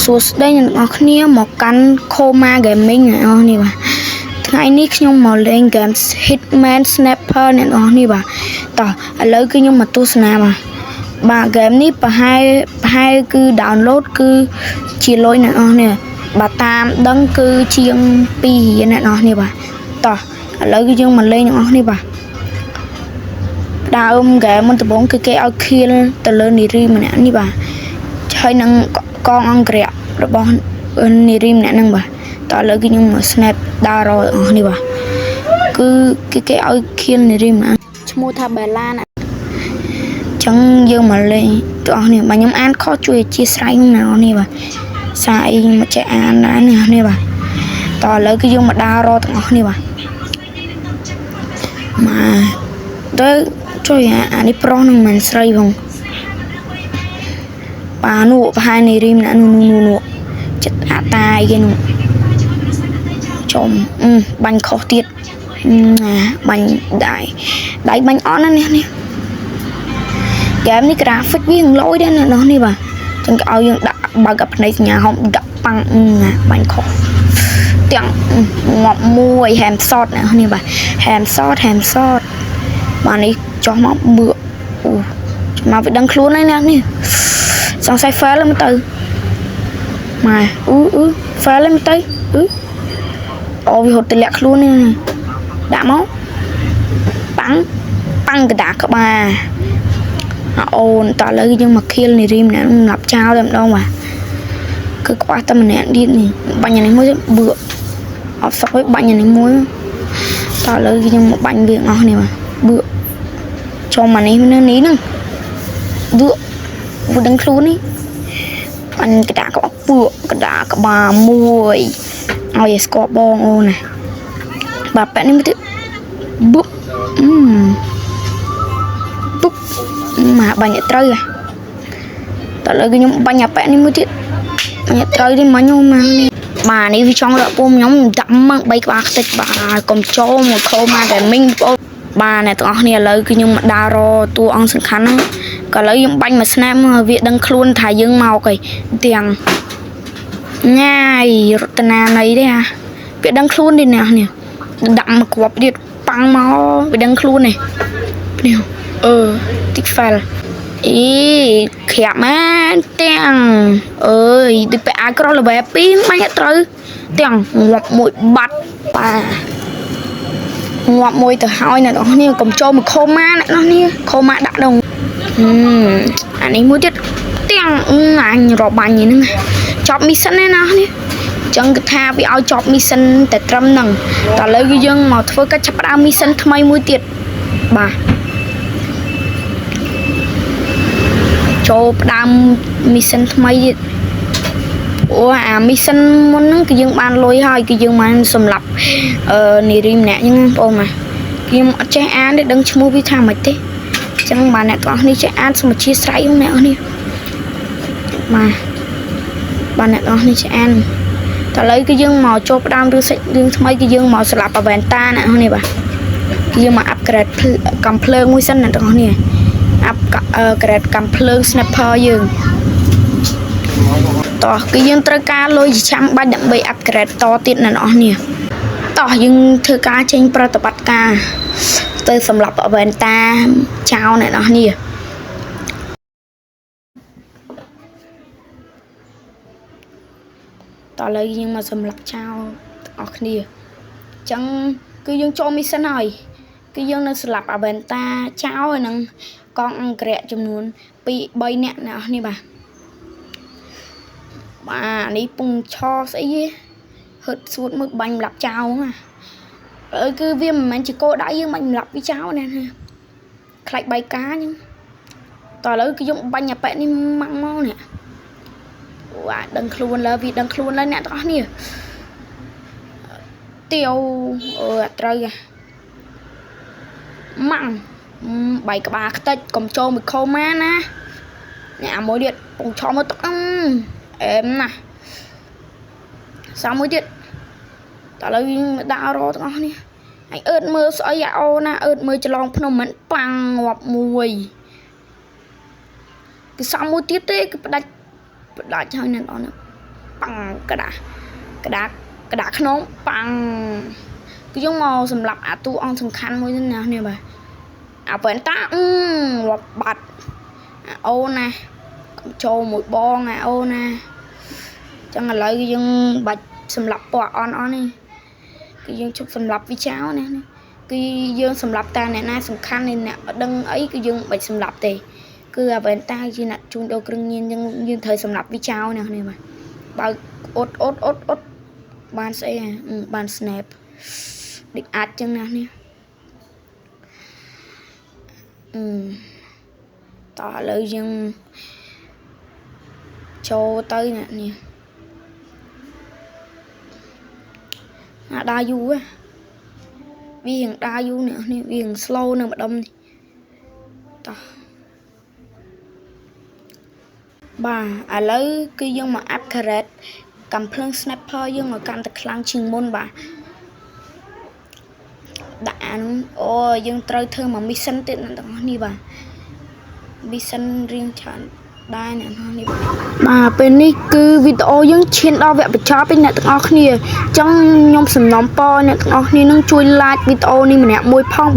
សួស្តីអ្នកនរគ្នាមកកាន់ Coma Gaming អ្នកនរនេះបាទថ្ងៃនេះខ្ញុំមកលេង game Hitman Sniper អ្នកនរនេះបាទតោះឥឡូវគឺខ្ញុំមកទស្សនាបាទ game នេះប្រហែលគឺ download គឺជាលុយអ្នកនរនេះបាទតាមដឹងគឺជាង2រៀលអ្នកនរនេះបាទតោះឥឡូវគឺយើងមកលេងអ្នកនរនេះបាទដើម game មុនដំបូងគឺគេឲ្យ kill ទៅលើនារីម្នាក់នេះបាទហើយនឹងកងអង្គរៈរបស់នារីម្នាក់ហ្នឹងបាទតើឥឡូវគឺខ្ញុំមក snap ដើររកអស់នេះបាទគឺគេឲ្យ kill នារីម្នាក់ឈ្មោះថា Bella ណាចឹងយើងមកលេងទាំងអស់នេះបាទខ្ញុំអានខុសជួយអធិស្ឋានណាស់នេះបាទសារអីមកចេះអានដែរនេះបាទតើឥឡូវគឺយើងមកដើររកទាំងអស់នេះបាទមកទៅជួយអានេះប្រុសនឹងមិនស្រីផងបាទនោះប្រហែលនារីម្នាក់នោះចិត្តអាតាយគេនោះចំបាញ់ខុសទៀតបាញ់ដៃបាញ់អត់ណានេះហ្គេមនេះ graphic វាលយដែរណានេះបាទចឹងគេឲ្យយើងដាក់បើកភ្នែកសញ្ញាហមដាក់ប៉ាំងបាញ់ខុសទាំងងាប់មួយហែមសតនេះបាទហែមសតបាទនេះចោះមកបឺអូមកវាដឹងខ្លួនហើយនេះសង្ស័យ fail មកទៅម៉ែfail មកទៅអូវាហត់ទៅលាក់ខ្លួននេះដាក់មកប៉ាំងកដាក្បាលអូនតើឥឡូវយើងមក kill នារីម្នាក់ងាប់ចោលតែម្ដងបាទគឺខ្វះតែម្នាក់ទៀតនេះបាញ់អានេះមួយបឺអត់សុខទេបាញ់អានេះមួយតើឥឡូវយើងមកបាញ់វាអស់នេះបាទបឺចំអានេះហ្នឹងបឺវាដឹងខ្លួននេះបាញ់កដាក្បាលកដាក្បាលមួយឲ្យស្គាល់បងអូនណាបាទប៉ែនេះមកទៀតបុកមកបាញ់ឲ្យត្រូវតើឥឡូវខ្ញុំបាញ់អាប៉ែនេះមួយទៀតបាញ់ឲ្យត្រូវទេមកខ្ញុំមកនេះបាទនេះវាចង់រកពុំខ្ញុំដាក់មក3ក្បាលខ្ទេចបាទកុំចូលមក Coma Gaming បងបាទអ្នកទាំងអស់គ្នាឥឡូវគឺខ្ញុំមកដើររតួអង្គសំខាន់ហ្នឹងក៏ឥឡូវខ្ញុំបាញ់មក snap វាដឹងខ្លួនថាយើងមកហើយទាំងញ៉ាយរតនាណីទេវាដឹងខ្លួនទេអ្នកនេះដាក់មកគ្រាប់ទៀតប៉ាំងមកវាដឹងខ្លួននេះតិច fail អីក្រាបមែនទាំងអើយដូចពាក់អាក្រោះ level 2បាញ់អត់ត្រូវទាំងងាប់មួយបាត់បាទងាប់មួយទៅហើយអ្នកនរនេះកុំចូលមក Coma អ្នកនរនេះ Coma ដាក់ដងអានេះមួយទៀតទាំងអញរបាញ់ហ្នឹងចប់ mission ណានេះចឹងគឺថាវាឲ្យចប់ mission តែត្រឹមហ្នឹងតើឥឡូវគឺយើងមកធ្វើកិច្ចចាប់ផ្ដើម mission ថ្មីមួយទៀតបាទចូលផ្ដើម mission ថ្មីទៀតអូអា mission មុនហ្នឹងគឺយើងបានលុយហើយគឺយើងបានសម្លាប់នារីម្នាក់ហ្នឹងបងប្អូនខ្ញុំអត់ចេះអានទេដឹងឈ្មោះវាថាម៉េចទេអញ្ចឹងបាទអ្នកទាំងអស់នេះចេះអានសូមអធិស្ឋានអ្នកទាំងអស់នេះបាទអ្នកទាំងអស់នេះចេះអានតើឥឡូវគឺយើងមកចូលផ្ដើមរឿងថ្មីគឺយើងមកស្លាប់អាវ៉ែនតាអ្នកទាំងអស់នេះបាទគឺយើងមក upgrade កំភ្លើងមួយសិនអ្នកទាំងអស់នេះupgrade កំភ្លើង sniper យើងតោះគឺយើងត្រូវការលុយចាំបាច់ដើម្បី upgrade តទៀតអ្នកទាំងអស់នេះតោះយើងធ្វើការចេញប្រតិបត្តិការទៅសម្រាប់អវ៉ែនតាចោលអ្នកនរនេះតើឥឡូវយើងមកសម្រាប់ចោលទាំងអស់គ្នាអញ្ចឹងគឺយើងចូល mission ហើយគឺយើងនៅសម្រាប់អវ៉ែនតាចោលហើយនឹងកងអង្គរៈចំនួន2-3នាក់អ្នកនរនេះបាទនេះពងឆស្អីហឺតសួតមើលបាញ់ម្លាប់ចោលណាគឺវាមិនមែនជាគោលដៅយើងបាញ់ម្លាប់វាចោលណាខ្លាច់បាយការអញ្ចឹងតើឥឡូវគឺយើងបាញ់អាប៉ែនេះម៉ាំងមកនេះដឹងខ្លួនលើវាដឹងខ្លួនលើអ្នកទាំងអស់នេះទាវអត់ត្រូវម៉ាំងបាយក្បាលខ្ទេចកុំចូលមក Coma ណាអ្នកអាមួយទៀតពងឆមកទឹកអែមណាមួយទៀតតើឥឡូវយើងដាក់រទាំងអស់នេះអញអឺតមើលស្អីអូណាអឺតមើលច្រឡងភ្នំមិនប៉ាំងងាប់មួយគឺមួយទៀតទេគឺផ្ដាច់ហើយអ្នកនរ ប៉ាំងក្តារខ្នងប៉ាំងគឺយើងមកសម្រាប់អាតួអង្គសំខាន់មួយណានេះបាទអាវ៉ែនតារាប់បាត់អូណាចូលមួយបងអូណាចឹងឥឡូវយើងបាច់សម្រាប់ពណ៌អន់នេះគឺយើងជប់សម្រាប់វាចោលណាគឺយើងសម្រាប់តាអ្នកណាសំខាន់នេះអ្នកដឹងអីគឺយើងបាច់សម្រាប់ទេគឺអាវ៉ែនតាជាអ្នកជួញដូរគ្រឿងញៀនយើងត្រូវសម្រាប់វាចោលនេះបាទបើអត់បានស្អីបាន snap ដូចអាចចឹងណានេះតោះឥឡូវយើងចូលទៅនេះអាដាយូវាដាយូនេះវា slow នៅម្ដុំនេះតោះបាទឥឡូវគឺយើងមក upgrade កំភ្លើង sniper យើងឲ្យកាន់តែខ្លាំងជាងមុនបាទដាក់អានោះអូយើងត្រូវធ្វើមក mission ទៀតអ្នកទាំងអស់នេះបាទ mission រៀងច្រើនដែរអ្នកទាំងអស់នេះបាទពេលនេះគឺវីដេអូយើងឈានដល់វគ្គបញ្ចប់ហើយអ្នកទាំងអស់គ្នាអញ្ចឹងខ្ញុំសំណូមពរអ្នកទាំងអស់គ្នានឹងជួយ like វីដេអូនេះម្នាក់មួយផង